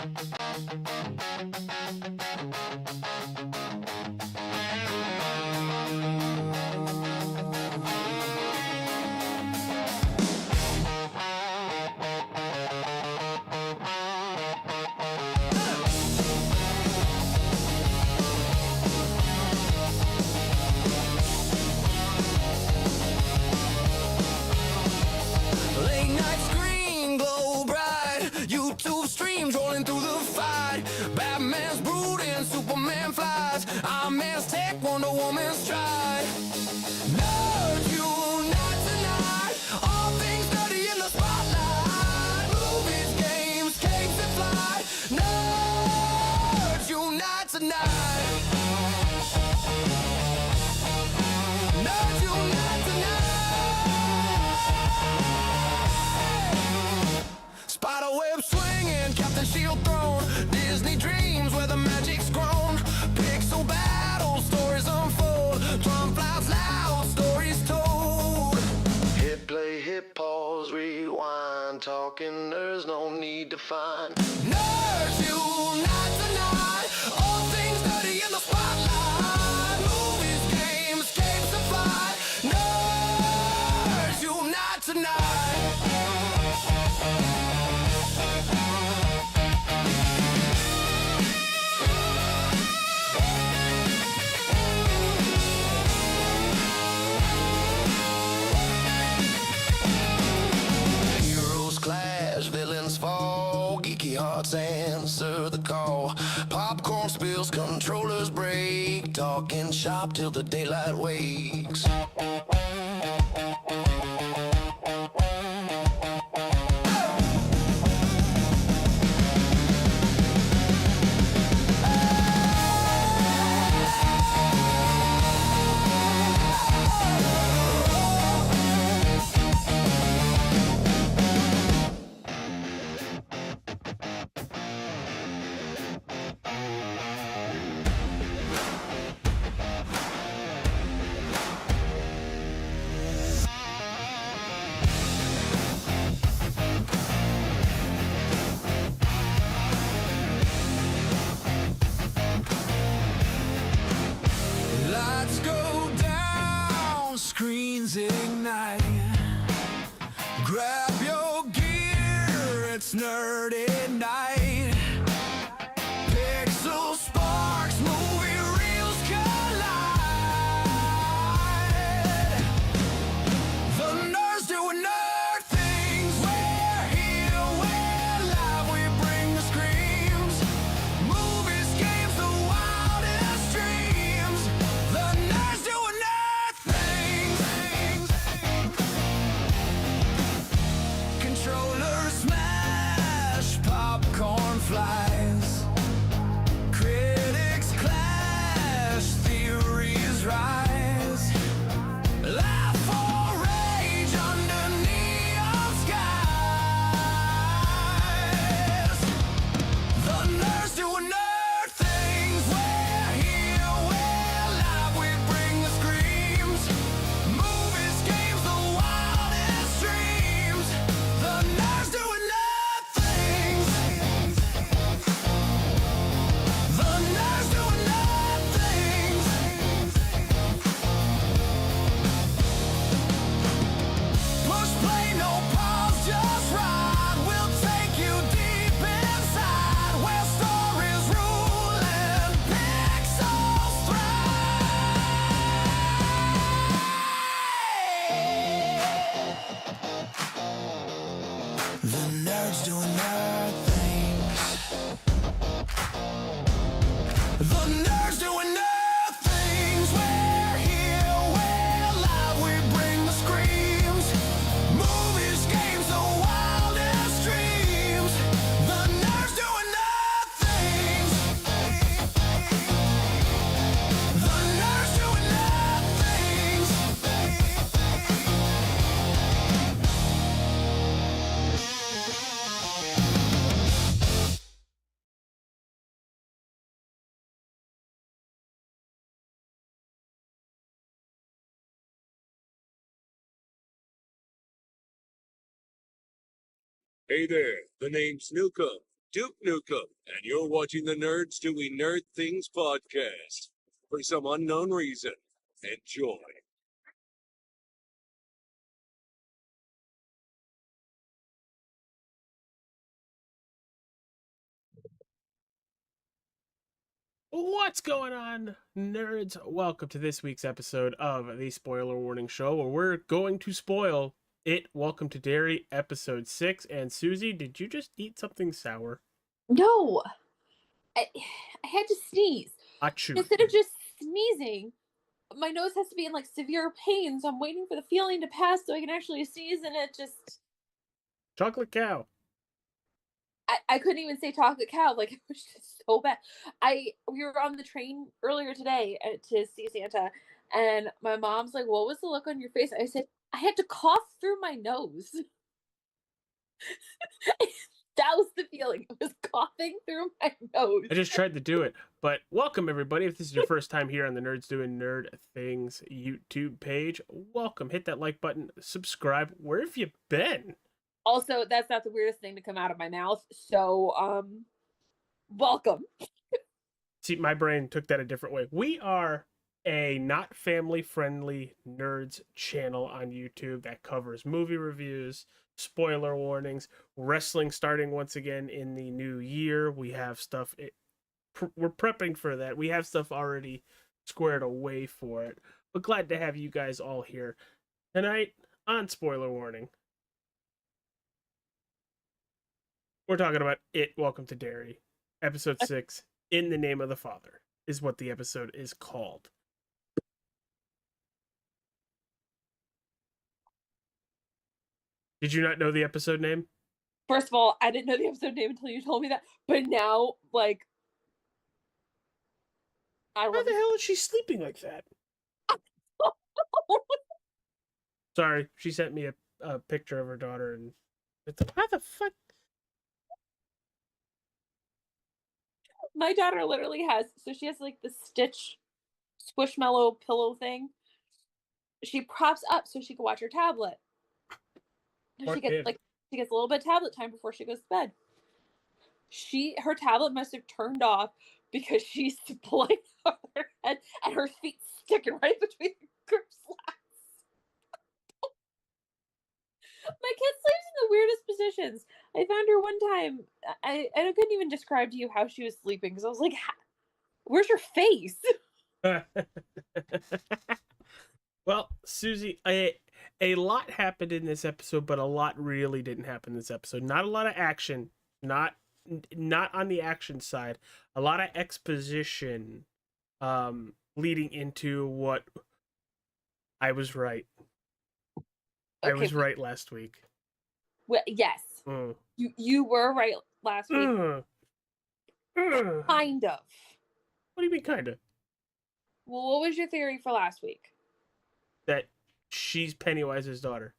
Late night screen glow bright, YouTube streams rolling through the fight. Batman's brooding, Superman flies, Iron Man's tech, Wonder Woman's stride. Nerds unite tonight, all things nerdy in the spotlight. Movies, games, capes and fly. Nerds unite tonight. Nerds unite tonight. Spiderweb swinging, Captain Shield thrown, Disney dreams where the magic's grown. Pixel battle, stories unfold, drum flies loud, stories told. Hit play, hit pause, rewind, talking nerds, no need to find. Nerds unite tonight, all things nerdy in the spotlight. Movies, games, capes and fly. Nerds unite tonight. Villains fall, geeky hearts answer the call. Popcorn spills, controllers break, talking shop till the daylight wakes. Lights go down, screens ignite. Grab your gear, it's nerdy night. Pixel sparks, movie reels collide. The nerds doing nerd things. We're here, we're live, we bring the screams. Movies, games, the wildest dreams. The nerds doing nerd things. Controllers smash, popcorn flies. Critics clash, theories rise. Laugh or rage under neon skies. The nerds doing nerd things. We're here, we're live, we bring the screams. Movies, games, the wildest dreams. The nerds doing nerd things. The nerds doing nerd things. Push play, no pause, just ride. We'll take you deep inside where stories rule and pixels thrive. The nerds doing nerd things. The nerds doing nerd things. We're here, we're live, we bring the screams. Movies, games, the wildest dreams. The nerds doing nerd things. The nerds doing nerd things. Hey there, the name's Newcomb. Duke Nukem, and you're watching the Nerds Doing Nerd Things podcast. For some unknown reason, enjoy. What's going on, nerds? Welcome to this week's episode of the Spoiler Warning Show, where we're going to spoil it. Welcome to Derry, episode 6. And Susie, did you just eat something sour? No, I had to sneeze. Achoo. Instead of just sneezing, my nose has to be in like severe pain, so I'm waiting for the feeling to pass so I can actually sneeze, and it just... Chocolate cow. I couldn't even say chocolate cow, like it was just so bad. We were on the train earlier today to see Santa, and my mom's like, "What was the look on your face?" I said, "I had to cough through my nose." That was the feeling. I was coughing through my nose. I just tried to do it. But welcome, everybody. If this is your first time here on the Nerds Doing Nerd Things YouTube page, welcome. Hit that like button. Subscribe. Where have you been? Also, that's not the weirdest thing to come out of my mouth. So, welcome. See, my brain took that a different way. We are a not family-friendly nerds channel on YouTube that covers movie reviews, spoiler warnings, wrestling starting once again in the new year. We have stuff, we're prepping for that. We have stuff already squared away for it. But glad to have you guys all here tonight on Spoiler Warning. We're talking about It, Welcome to Derry, episode 6, In the Name of the Father, is what the episode is called. Did you not know the episode name? First of all, I didn't know the episode name until you told me that. But now, like, I How love the hell is she sleeping like that? Sorry, she sent me a picture of her daughter, and it's like, how the fuck? My daughter literally has, so she has like the Stitch Squishmallow pillow thing. She props up so she can watch her tablet. Poor She gets kid. she gets a little bit of tablet time before she goes to bed. Her tablet must have turned off because she's pulling out her head and her feet sticking right between her slats. My kid sleeps in the weirdest positions. I found her one time. I couldn't even describe to you how she was sleeping because I was like, "Where's your face?" Well, Susie, a lot happened in this episode, but a lot really didn't happen in this episode. Not a lot of action, not on the action side. A lot of exposition, leading into what I was right. Okay, I was right last week. well, yes, you were right last week. Kind of. What do you mean, kind of? Well, what was your theory for last week? That she's Pennywise's daughter.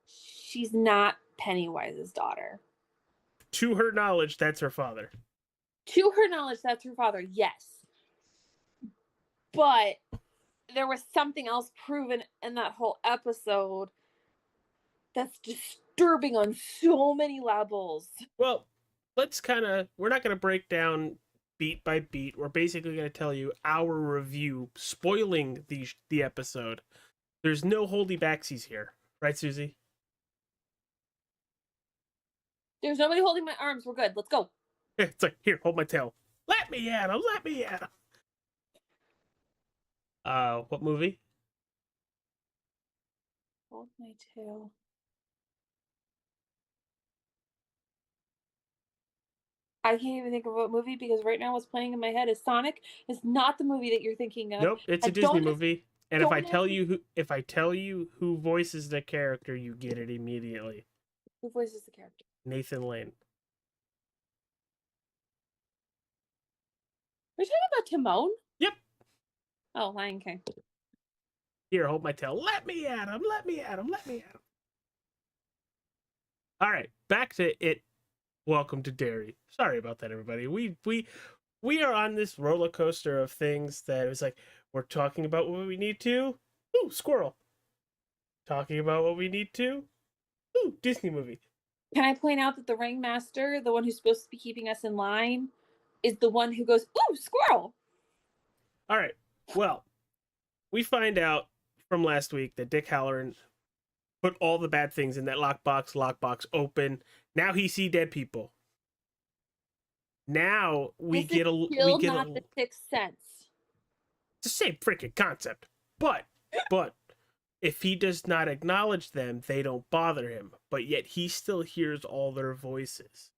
She's not Pennywise's daughter. To her knowledge, that's her father. To her knowledge, that's her father, yes. But there was something else proven in that whole episode that's disturbing on so many levels. Well, we're not going to break down beat by beat. We're basically going to tell you our review, spoiling the episode. There's no holdy backsies here. Right, Susie? There's nobody holding my arms. We're good. Let's go. It's like, here, hold my tail. Let me at him. Let me at him. What movie? Hold my tail. I can't even think of what movie because right now what's playing in my head is Sonic. It's not the movie that you're thinking of. Nope, it's a Disney movie. And if I tell you who voices the character, you get it immediately. Who voices the character? Nathan Lane. Are you talking about Timon? Yep. Oh, Lion King. Here, hold my tail. Let me at him. Let me at him. Let me at him. All right, back to It. Welcome to Derry. Sorry about that, everybody. We are on this roller coaster of things that it was like we're talking about what we need to. Ooh, squirrel. Talking about what we need to. Ooh, Disney movie. Can I point out that the ringmaster, the one who's supposed to be keeping us in line, is the one who goes, "Ooh, squirrel!" All right. Well, we find out from last week that Dick Halloran put all the bad things in that lockbox open. Now he see dead people. Now we This get is a still not the sixth sense. it's the same freaking concept. But if he does not acknowledge them, they don't bother him. But yet he still hears all their voices.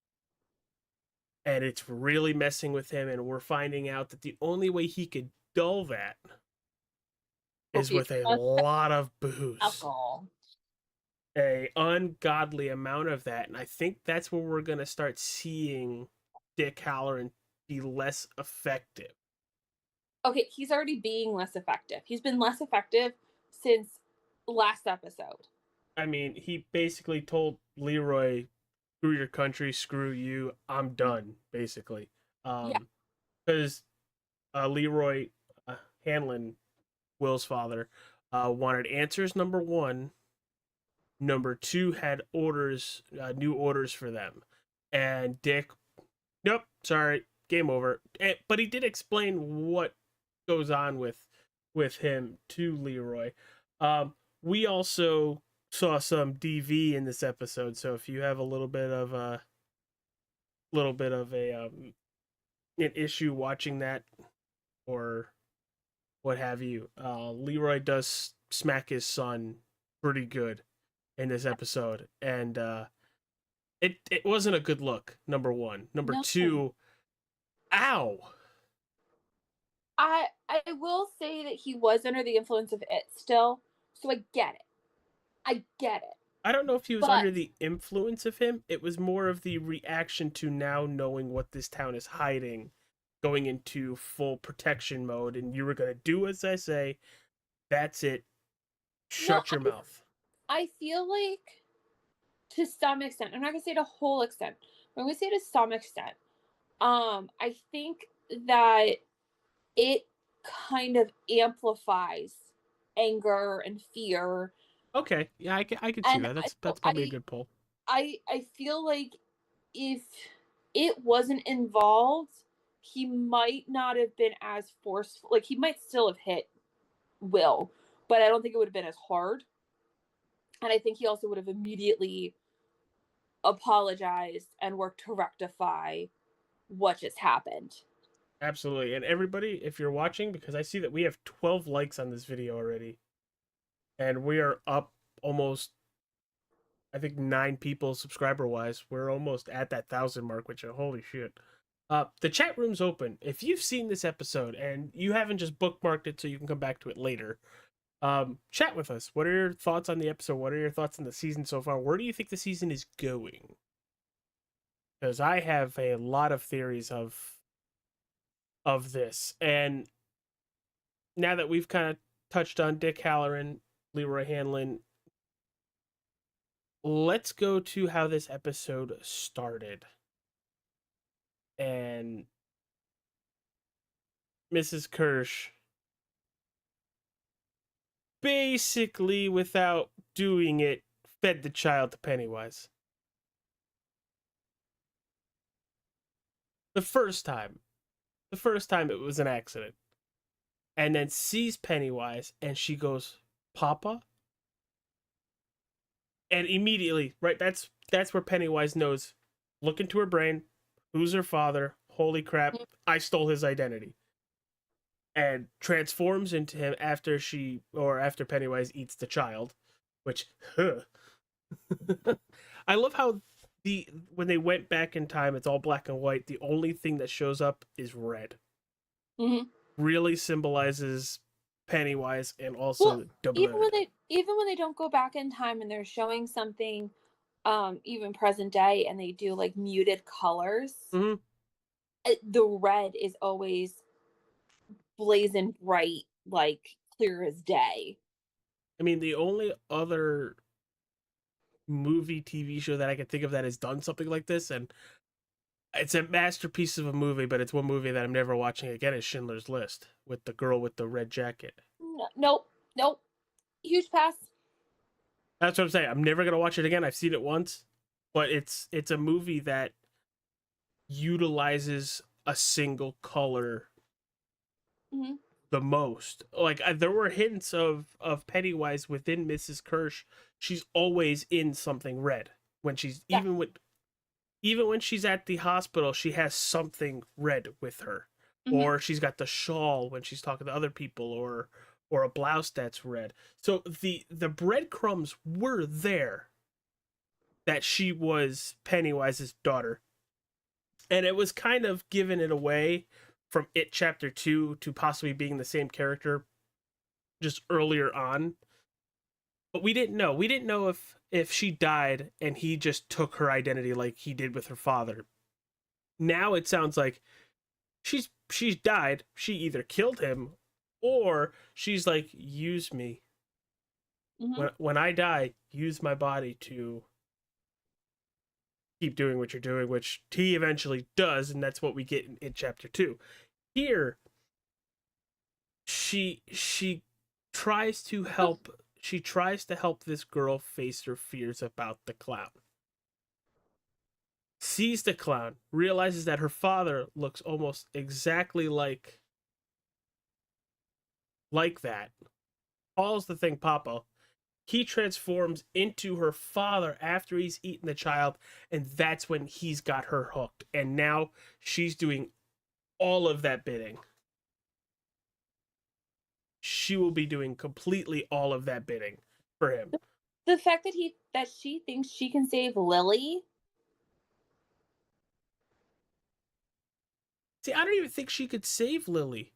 And it's really messing with him, and we're finding out that the only way he could dull that is with a lot of booze. Alcohol. A ungodly amount of that, and I think that's where we're going to start seeing Dick Halloran be less effective. Okay, he's already being less effective. He's been less effective since last episode. I mean, he basically told Leroy, "Screw your country, screw you, I'm done." Basically, because Leroy Hanlon, Will's father, wanted answers. Number one. Number two had orders, new orders for them, and Dick, nope, sorry, game over. But he did explain what goes on with him to Leroy. We also saw some DV in this episode, so if you have a little bit of a an issue watching that or what have you, Leroy does smack his son pretty good in this episode, and it wasn't a good look. Number one, number No. two, ow. I will say that he was under the influence of it still, so I get it. I get it. I don't know if he was But- under the influence of him. It was more of the reaction to now knowing what this town is hiding, going into full protection mode, and you were gonna do as I say. That's it. Shut your mouth. I feel like to some extent, I'm not gonna say to whole extent, but I'm gonna say to some extent. I think that it kind of amplifies anger and fear. Okay, yeah, I can see And that. That's probably a good pull. I feel like if it wasn't involved, he might not have been as forceful. Like, he might still have hit Will, but I don't think it would have been as hard. And I think he also would have immediately apologized and worked to rectify what just happened. Absolutely. And everybody, if you're watching, because I see that we have 12 likes on this video already, and we are up almost, I think, 9 people subscriber wise. We're almost at that 1,000 mark, which holy shit. The chat room's open. If you've seen this episode and you haven't just bookmarked it so you can come back to it later, chat with us. What are your thoughts on the episode? What are your thoughts on the season so far? Where do you think the season is going? Because I have a lot of theories of this. And now that we've kind of touched on Dick Halloran, Leroy Hanlon, let's go to how this episode started. And Mrs. Kirsch, basically without doing it, fed the child to Pennywise. The first time it was an accident. And then sees Pennywise and she goes, "Papa?" And immediately, right, that's where Pennywise knows, look into her brain, who's her father? Holy crap, I stole his identity. And transforms into him after Pennywise eats the child, which I love how when they went back in time, it's all black and white. The only thing that shows up is red. Mm-hmm. Really symbolizes Pennywise and also even when they don't go back in time and they're showing something, even present day, and they do like muted colors, the red is always blazing bright, like clear as day. I mean, the only other movie TV show that I can think of that has done something like this, and it's a masterpiece of a movie, but it's one movie that I'm never watching again, is Schindler's List with the girl with the red jacket. Nope. Huge pass. That's what I'm saying. I'm never gonna watch it again. I've seen it once, but it's a movie that utilizes a single color Mhm. the most. Like there were hints of Pennywise within Mrs. Kirsch. She's always in something red when she's Yeah. even when she's at the hospital, she has something red with her. Mhm. Or she's got the shawl when she's talking to other people, or a blouse that's red. So the breadcrumbs were there that she was Pennywise's daughter. And it was kind of giving it away from It Chapter 2 to possibly being the same character just earlier on. But we didn't know. We didn't know if she died and he just took her identity like he did with her father. Now it sounds like she's died. She either killed him or she's like, use me. Mhm. When I die, use my body to keep doing what you're doing, which he eventually does, and that's what we get in chapter 2. Here, she tries to help this girl face her fears about the clown. Sees the clown, realizes that her father looks almost exactly like that, calls the thing Papa. He transforms into her father after he's eaten the child, and that's when he's got her hooked. And now she's doing all of that bidding. She will be doing completely all of that bidding for him. The fact that she thinks she can save Lily. See, I don't even think she could save Lily.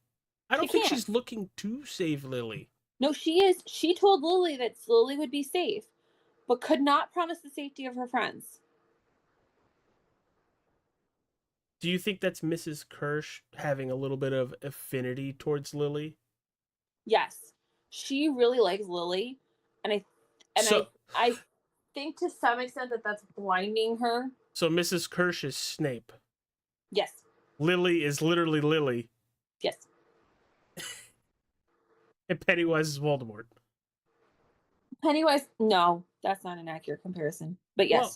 I She don't think can't. she's looking to save Lily. No, she is. She told Lily that Lily would be safe, but could not promise the safety of her friends. Do you think that's Mrs. Kirsch having a little bit of affinity towards Lily? Yes, she really likes Lily, and I and So, I think to some extent that that's blinding her. so Mrs. Kirsch is Snape. Yes, Lily is literally Lily, yes. and Pennywise is Voldemort. Pennywise, no, that's not an accurate comparison. But Well,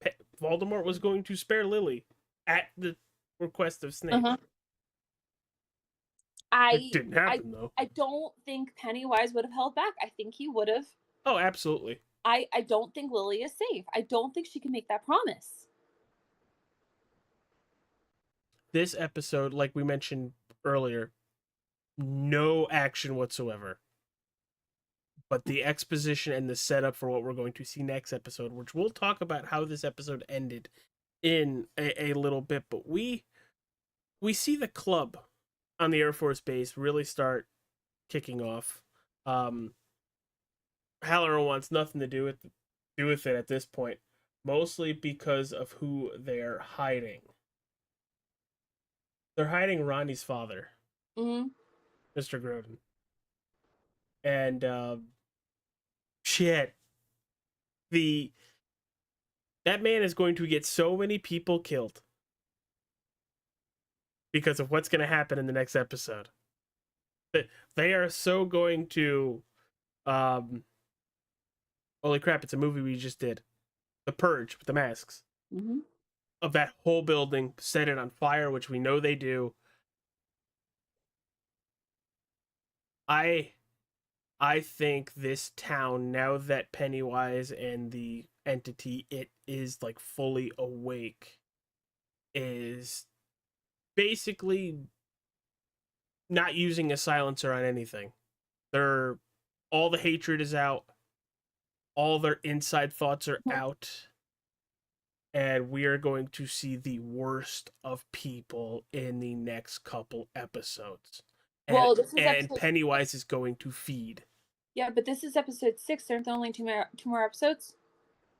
yes, Voldemort was going to spare Lily at the request of Snape. uh-huh. It I didn't happen though. I don't think Pennywise would have held back. I think he would have. Oh, absolutely. I don't think Lily is safe. I don't think she can make that promise. This episode, like we mentioned earlier, no action whatsoever. But the exposition and the setup for what we're going to see next episode, which we'll talk about how this episode ended in a little bit, but we see the club on the Air Force Base really start kicking off. Halloran wants nothing to do with it at this point, mostly because of who they're hiding. They're hiding Ronnie's father, Mm-hmm. Mr. Groden, and shit, the that man is going to get so many people killed because of what's going to happen in the next episode. They are so going to, um, holy crap! It's a movie we just did, The Purge with the masks Mm-hmm. of that whole building, set it on fire, which we know they do. I think this town, now that Pennywise and the entity it is like fully awake, is basically not using a silencer on anything. They're all the hatred is out, all their inside thoughts are out, and we are going to see the worst of people in the next couple episodes. Well, this is And episode Pennywise is going to feed. Yeah, but this is episode 6. Aren't there only two more episodes?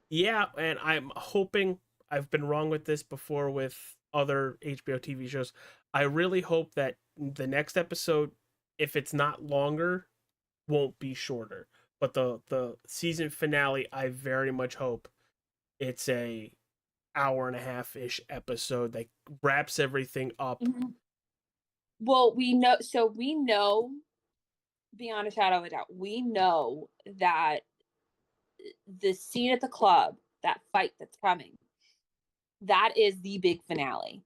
Yeah, and I'm hoping, I've been wrong with this before with other HBO TV shows. I really hope that the next episode, if it's not longer, won't be shorter. But the season finale, I very much hope it's a hour and a half ish episode that wraps everything up. Mm-hmm. Well, we know. So we know, beyond a shadow of a doubt, we know that the scene at the club that fight that's coming. That is the big finale.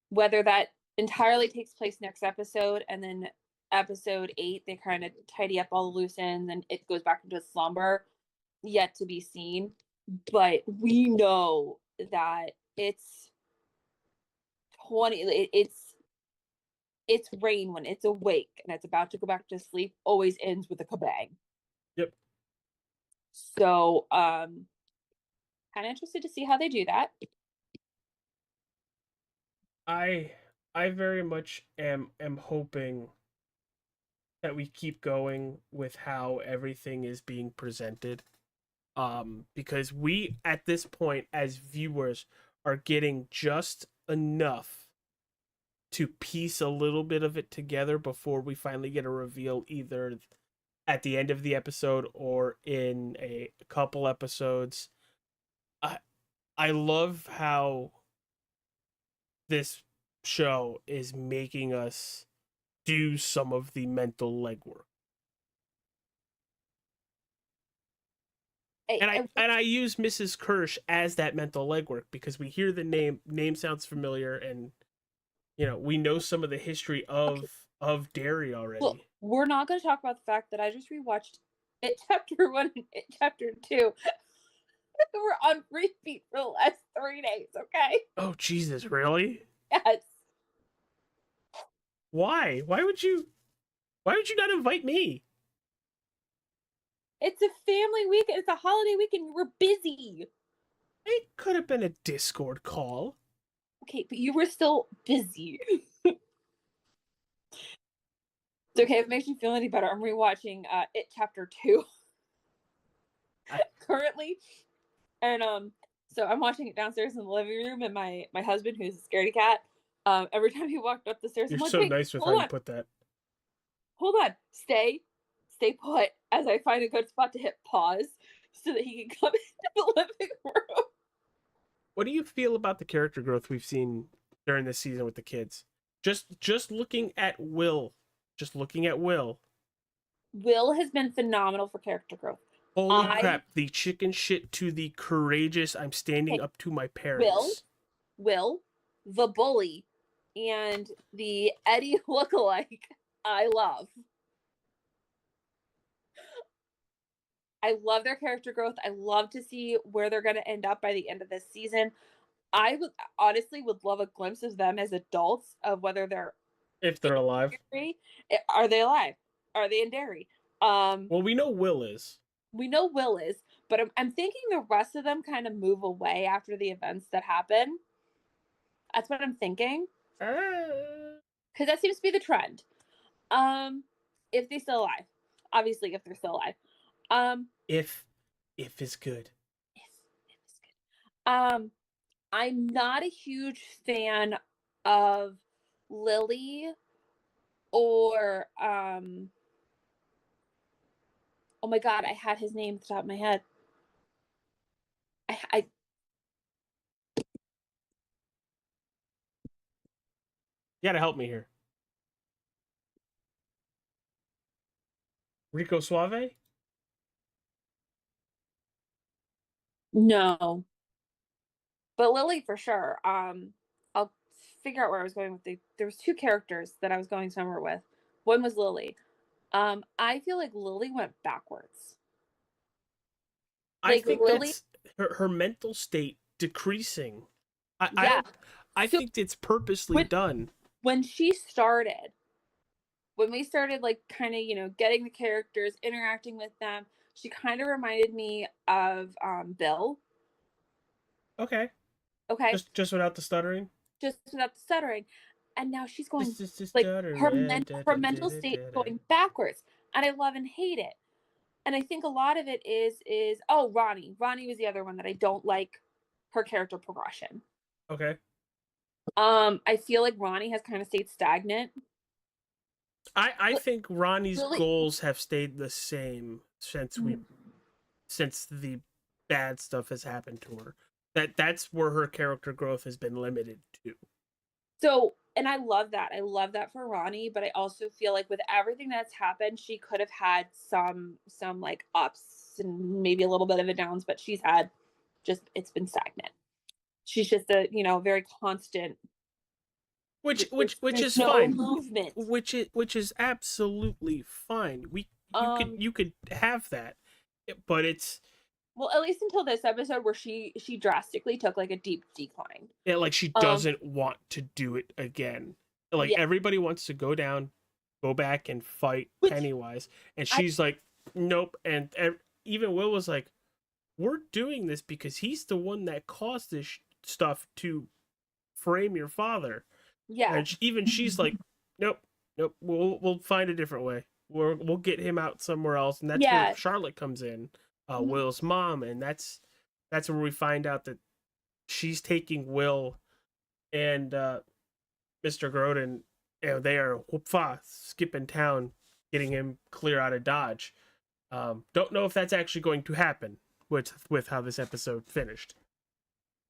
Whether that entirely takes place next episode and then episode 8 they kind of tidy up all the loose ends and it goes back into slumber, yet to be seen. But we know that it's 20 it's rain when it's awake and it's about to go back to sleep always ends with a kabang. Yep. So kind of interested to see how they do that. I very much am hoping that we keep going with how everything is being presented. Because we at this point as viewers are getting just enough to piece a little bit of it together before we finally get a reveal either at the end of the episode or in a couple episodes. I love how this show is making us do some of the mental legwork. And I use Mrs. Kirsch as that mental legwork because we hear the name sounds familiar, and you know we know some of the history of Derry already. Well, we're not going to talk about the fact that I just rewatched It Chapter 1 and It Chapter 2. We're on repeat for the last 3 days, okay? Oh Jesus, really? Yes. Why? Why would you not invite me? It's a family weekend. It's a holiday weekend. We're busy. It could have been a Discord call. Okay, but you were still busy. It's okay. If it makes you feel any better, I'm rewatching It Chapter 2 currently. And so I'm watching it downstairs in the living room, and my husband, who's a scaredy cat, every time he walked up the stairs, You're I'm like, so wait, nice with hold how on. you put that. Hold on. Stay put as I find a good spot to hit pause so that he can come into the living room. What do you feel about the character growth we've seen during this season with the kids? Just looking at Will. Just looking at Will. Will has been phenomenal for character growth. Holy crap, the chicken shit to the courageous, I'm standing up to my parents. Will, the bully, and the Eddie lookalike, I love. I love their character growth. I love to see where they're going to end up by the end of this season. I would honestly would love a glimpse of them as adults, of whether they're If they're alive. Derry. Are they alive? Are they in Derry? Well, we know Will is. We know Will is, but I'm thinking the rest of them kind of move away after the events that happen. That's what I'm thinking. Because that seems to be the trend. If they're still alive. Obviously, if they're still alive. If is good. If is good. I'm not a huge fan of Lily or oh my god, I had his name at the top of my head. I You gotta help me here. Rico Suave? No. But Lily for sure. I'll figure out where I was going with there was 2 characters that I was going somewhere with. One was Lily. I feel like Lily went backwards. I think Lily, that's her mental state decreasing. I think it's purposely done. When we started like kind of, getting the characters, interacting with them, she kind of reminded me of Bill. Okay. Just without the stuttering? Just without the stuttering. And now she's going like her mental state going backwards. And I love and hate it. And I think a lot of it is Ronnie. Ronnie was the other one that I don't like her character progression. Okay. I feel like Ronnie has kind of stayed stagnant. I think Ronnie's goals have stayed the same since the bad stuff has happened to her. That's where her character growth has been limited to. So, and I love that. I love that for Ronnie, but I also feel like with everything that's happened, she could have had some like ups ups and maybe a little bit of a downs, but she's had it's been stagnant. She's just a, very constant. Which There's is no fine. movement. Which is absolutely fine. You could have that, but it's Well, at least until this episode where she drastically took like a deep decline. like she Um, doesn't want to do it again. Like yeah, everybody wants to go down, go back and fight which Pennywise, and I she's like, nope. And even Will was like, we're doing this because he's the one that caused this stuff to frame your father. yeah. And even she's like, nope, nope. We'll find a different way. We'll get him out somewhere else, and that's where Yeah. Charlotte comes in, Mhm. Will's mom, and that's where we find out that she's taking Will and Mr. Grodin. They are whoopfa skipping town, getting him clear out of Dodge. Don't know if that's actually going to happen with how this episode finished.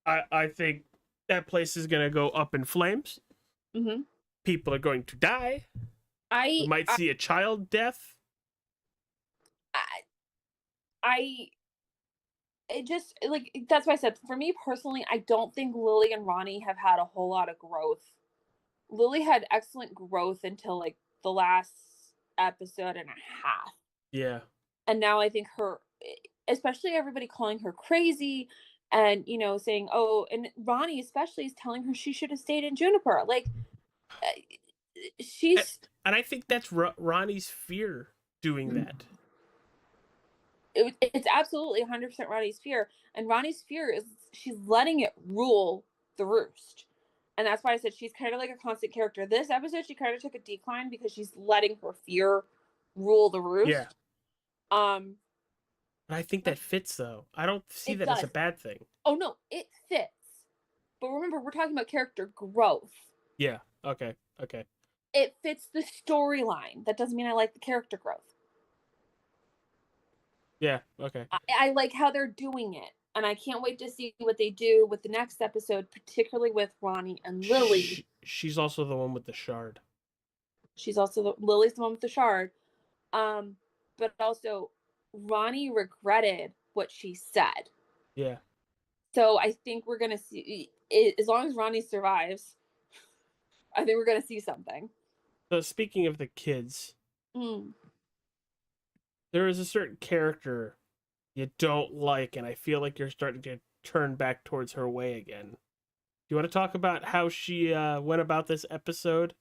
I think that place is gonna go up in flames. Mhm. People are going to die. We I might see a child death. I I it just like that's why I said for me personally, I don't think Lily and Ronnie have had a whole lot of growth. Lily had excellent growth until like the last episode and a half. Yeah. And now I think especially everybody calling her crazy and saying, "Oh," and Ronnie especially is telling her she should have stayed in Juniper. Like uh, And, she's and I think that's Ronnie's fear doing that. it's absolutely 100% Ronnie's fear, and Ronnie's fear is she's letting it rule the roost. And that's why I said she's kind of like a constant character. This episode, she kind of took a decline because she's letting her fear rule the Yeah. roost. Um, But I think that fits though. I don't see it that as does. a bad thing. Oh no, it fits. But remember, we're talking about character growth. Yeah. Okay. Okay. It fits the storyline. That doesn't mean I like the character growth. Yeah. Okay. I like how they're doing it. And I can't wait to see what they do with the next episode, particularly with Ronnie and Lily. She's also the one with the shard. She's also Lily's the one with the shard. But also Ronnie regretted what she said. Yeah. So I think we're gonna see, as long as Ronnie survives, I think we're gonna see something. So speaking of the kids, Mm. there is a certain character you don't like, and I feel like you're starting to turn back towards her way again. Do you want to talk about how she went about this episode,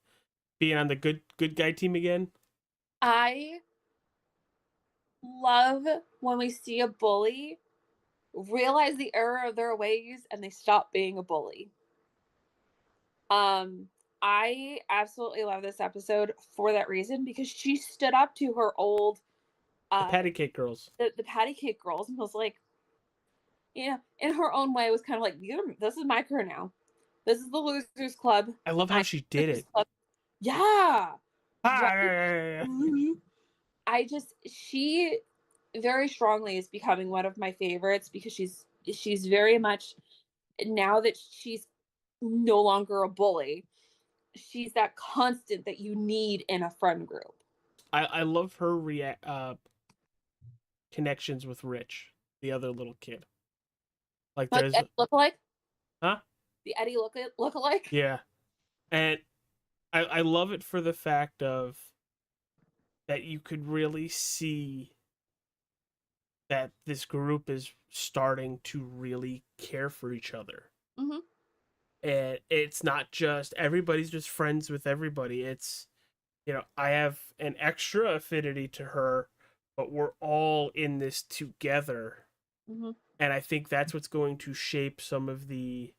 being on the good guy team again? I love when we see a bully realize the error of their ways and they stop being a bully. I absolutely love this episode for that reason because she stood up to her old The Patty Cake Girls. the patty cake girls and was like, in her own way was kind of like, this is my crew now. This is the losers club. I love how she did it. Club. Yeah. Ah, She very strongly is becoming one of my favorites because she's very much, now that she's no longer a bully, she's that constant that you need in a friend group. I love her connections with Rich, the other little kid. Like there's Eddie look-alike? huh? The Eddie look-alike? Yeah. And I love it for the fact of that you could really see that this group is starting to really care for each other. Mm-hmm. And it's not just everybody's just friends with everybody. It's, I have an extra affinity to her, but we're all in this together. Mm-hmm. And I think that's what's going to shape some of the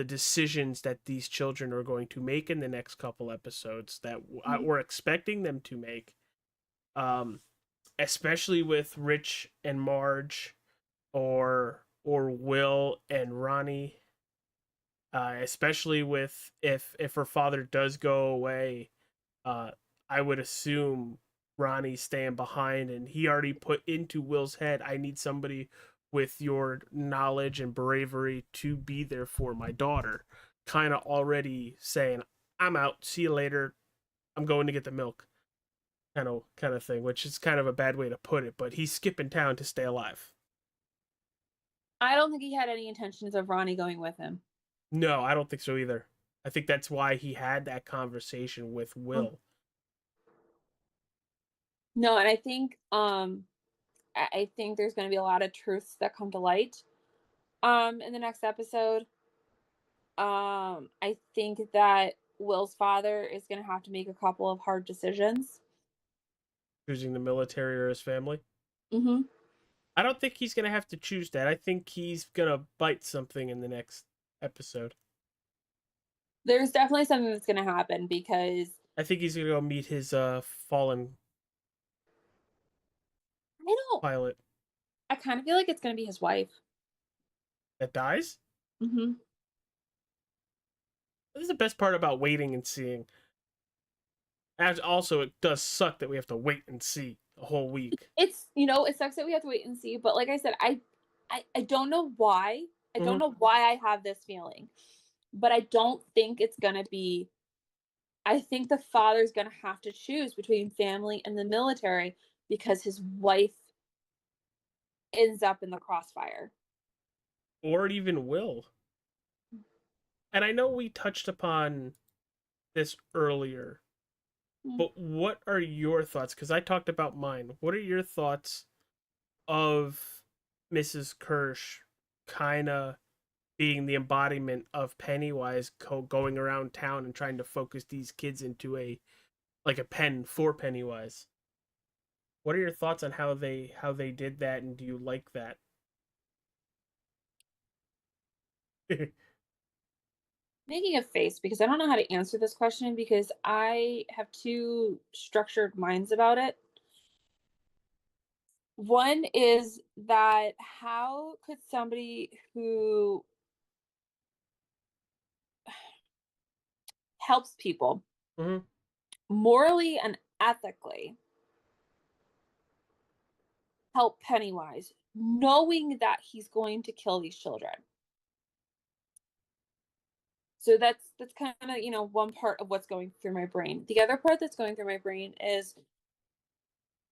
decisions that these children are going to make in the next couple episodes that we're expecting them to make. Especially with Rich and Marge, or Will and Ronnie. Especially with if her father does go away, I would assume Ronnie's staying behind, and he already put into Will's head, I need somebody with your knowledge and bravery to be there for my daughter. Kind of already saying, I'm out, see you later, I'm going to get the milk. kind of thing, which is kind of a bad way to put it, but he's skipping town to stay alive. I don't think he had any intentions of Ronnie going with him. No, I don't think so either. I think that's why he had that conversation with Mm. Will. No, and I think I think there's going to be a lot of truths that come to light in the next episode. I think that Will's father is going to have to make a couple of hard decisions. Choosing the military or his family. Mm-hmm. I don't think he's gonna have to choose that. I think he's gonna bite something in the next episode. There's definitely something that's going to happen because I think he's gonna go meet his fallen I don't. pilot I kind of feel like it's going to be his wife. that dies. Mm-hmm. This is the best part about waiting and seeing. As also, it does suck that we have to wait and see a whole week. It's it sucks that we have to wait and see, but like I said, I don't know why. I don't Mhm. know why I have this feeling, but I don't think it's going to be. I think the father's going to have to choose between family and the military because his wife ends up in the crossfire. Or it even will. And I know we touched upon this earlier, Mm. but what are your thoughts? Because I talked about mine. What are your thoughts of Mrs. Kirsch kind of being the embodiment of Pennywise going around town and trying to focus these kids into a pen for Pennywise? What are your thoughts on how they did that, and do you like that? Making a face because I don't know how to answer this question because I have two structured minds about it. One is that how could somebody who helps people Hmm. morally and ethically help Pennywise, knowing that he's going to kill these children? So that's kind of one part of what's going through my brain. The other part that's going through my brain is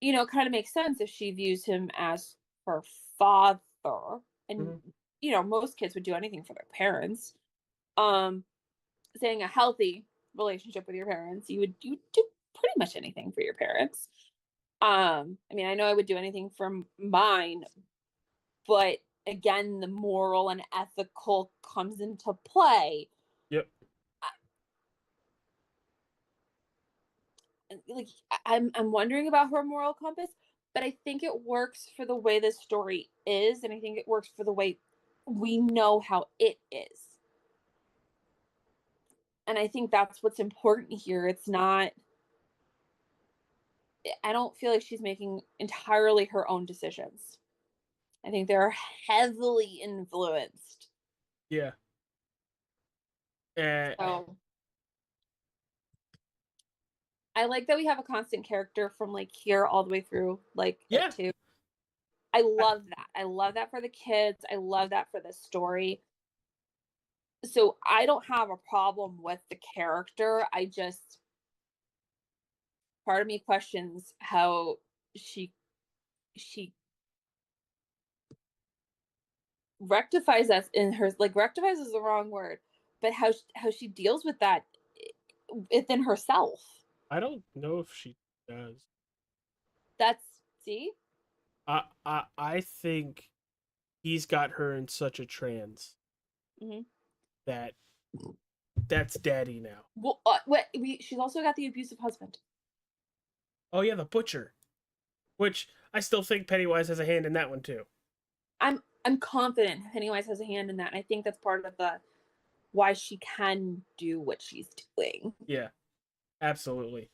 kind of makes sense if she views him as her father, and Hmm. most kids would do anything for their parents. Um, saying a healthy relationship with your parents, you do pretty much anything for your parents. I mean, I know I would do anything for mine, but again, the moral and ethical comes into play. Yep. Like I'm wondering about her moral compass, but I think it works for the way this story is, and I think it works for the way we know how it is. And I think that's what's important here. It's not I don't feel like she's making entirely her own decisions. I think they're heavily influenced. Yeah. Uh, So I like that we have a constant character from like here all the way through like it yeah. too. I I, love that. I love that for the kids. I love that for the story. So I don't have a problem with the character. I just part of me questions how she she rectifies that in her like rectifies is the wrong word, but how she deals with that within herself. I don't know if she does. That's see? I think he's got her in such a trance Hmm. that that's daddy now. Well, she's also got the abusive husband. Oh yeah, the butcher. Which I still think Pennywise has a hand in that one too. I'm confident Pennywise has a hand in that, and I think that's part of the why she can do what she's doing. Yeah, absolutely.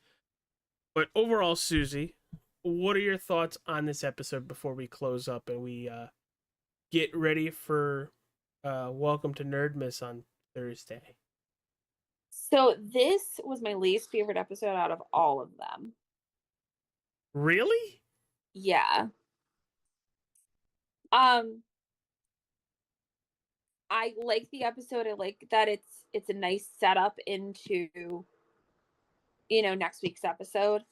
But overall, Susie, what are your thoughts on this episode before we close up and we get ready for Welcome to Nerdmas on Thursday? So this was my least favorite episode out of all of them. Really? Yeah. Um, I like the episode. I like that it's a nice setup into next week's episode.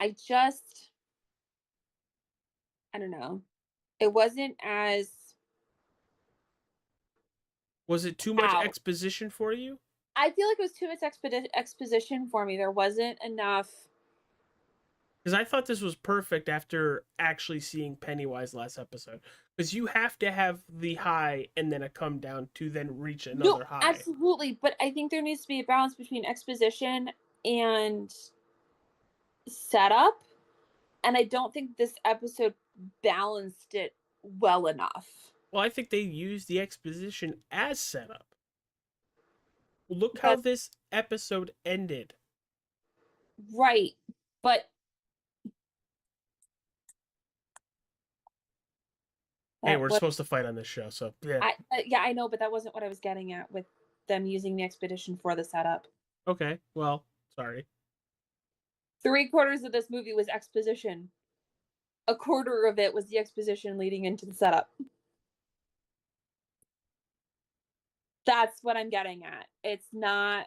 I just, I don't know. It wasn't as Was it too much out. exposition for you? I feel like it was too much exposition for me. There wasn't enough. Because I thought this was perfect after actually seeing Pennywise last episode. Because you have to have the high and then a come down to then reach No, another high. absolutely. But I think there needs to be a balance between exposition and setup. And I don't think this episode balanced it well enough. Well, I think they used the exposition as setup. Look how But this episode ended. right. But Hey, that we're was supposed to fight on this show, so yeah. yeah, I know, but that wasn't what I was getting at with them using the expedition for the setup. Okay, well, sorry. 3/4 of this movie was exposition. A quarter of it was the exposition leading into the setup. That's what I'm getting at. It's not.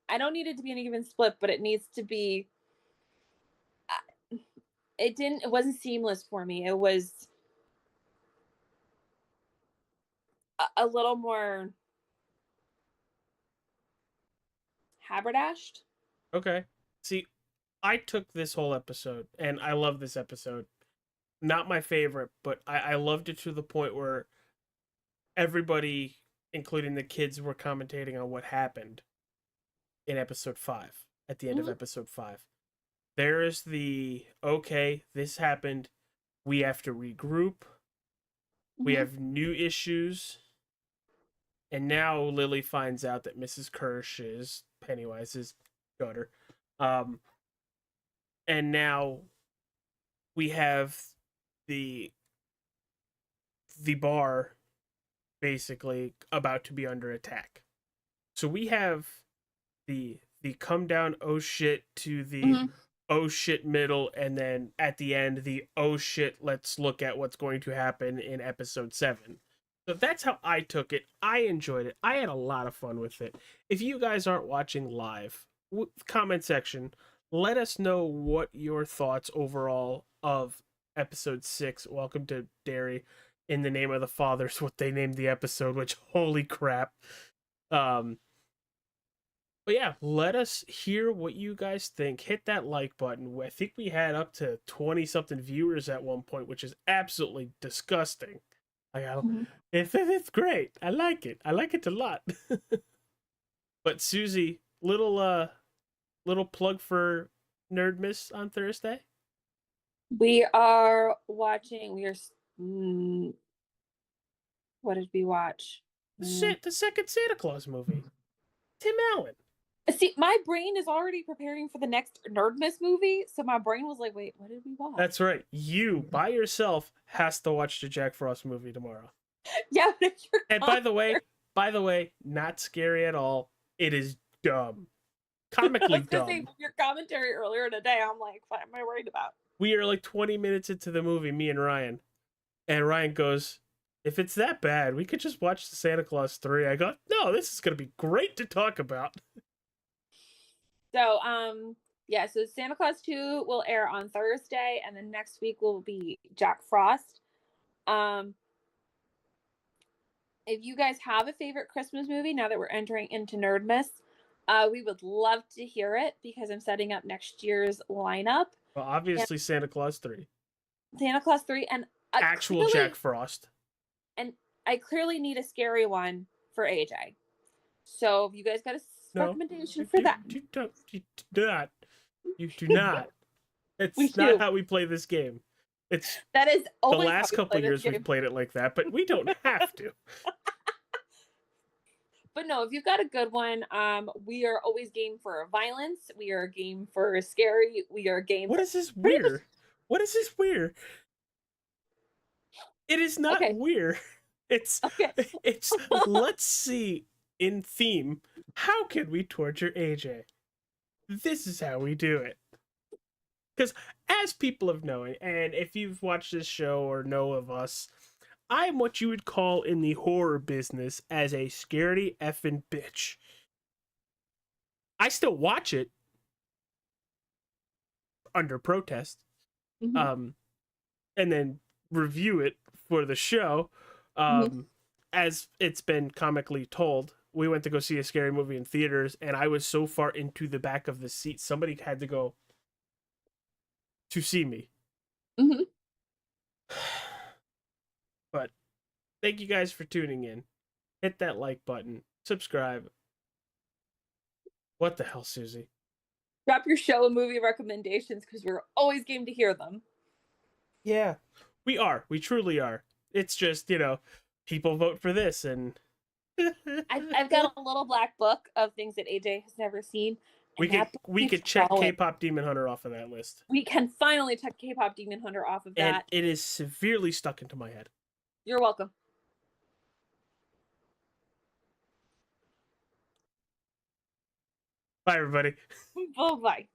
I don't need it to be an even split, but it needs to be. It didn't. It wasn't seamless for me. It was a little more haberdashed. Okay. See, I took this whole episode, and I love this episode. Not my favorite, but I loved it to the point where everybody, including the kids, were commentating on what happened in episode 5, at the end of Mhm. episode 5. There is the, okay, this happened. We have to regroup. We Mhm. have new issues. And now Lily finds out that Mrs. Kirsch is Pennywise's daughter. Um, and now we have the bar basically about to be under attack. So we have the come down oh shit to the Mhm. oh shit middle, and then at the end the oh shit let's look at what's going to happen in episode 7. So that's how I took it. I enjoyed it. I had a lot of fun with it. If you guys aren't watching live, comment section, let us know what your thoughts overall of episode 6, Welcome to Derry, in the name of the fathers, what they named the episode, which holy crap. But yeah, let us hear what you guys think. Hit that like button. I think we had up to 20 something viewers at one point, which is absolutely disgusting. Mhm. It's great. I like it. I like it a lot. But Susie, little plug for Nerd Miss on Thursday. We are watching. What did we watch? The second Santa Claus movie. Tim Allen. See, my brain is already preparing for the next Nerdmas movie, so my brain was like, "Wait, what did we watch?" That's right. You by yourself has to watch the Jack Frost movie tomorrow. Yeah, but if you're And by the way, not scary at all. It is dumb. Comically I was gonna say dumb. from your commentary earlier today, I'm like, what am I worried about? We are like 20 minutes into the movie, me and Ryan. And Ryan goes, if it's that bad, we could just watch the Santa Claus 3. I go, no, this is gonna be great to talk about. So, yeah, so Santa Claus 2 will air on Thursday, and then next week will be Jack Frost. Um, if you guys have a favorite Christmas movie now that we're entering into Nerdmas, we would love to hear it because I'm setting up next year's lineup. Well, obviously Santa Claus 3. Santa Claus 3 and Actual Jack Frost. And I clearly need a scary one for AJ. So if you guys got a recommendation for that. You do not. You do not. It's not how we play this game. It's that is the last couple years we've played it like that, but we don't have to. But no, if you've got a good one, we are always game for violence. We are game for scary. We are game. What is this weird? What is this weird? It is not weird. It's let's see in theme. How can we torture AJ? This is how we do it. Because as people have known, and if you've watched this show or know of us, I'm what you would call in the horror business as a scaredy effing bitch. I still watch it. under protest, Mhm. and then review it for the show. Mhm. As it's been comically told, we went to go see a scary movie in theaters, and I was so far into the back of the seat, somebody had to go to see me. Mhm. But thank you guys for tuning in. Hit that like button, subscribe. What the hell, Susie? Drop your show and movie recommendations because we're always game to hear them. Yeah, we are. We truly are. It's just, people vote for this, and I've got a little black book of things that AJ has never seen, we and could that book we keeps could check growing. K-pop Demon Hunter off of that list, We can finally check K-pop Demon Hunter off of and that. it is severely stuck into my head. You're welcome. Bye, everybody. Bye bye.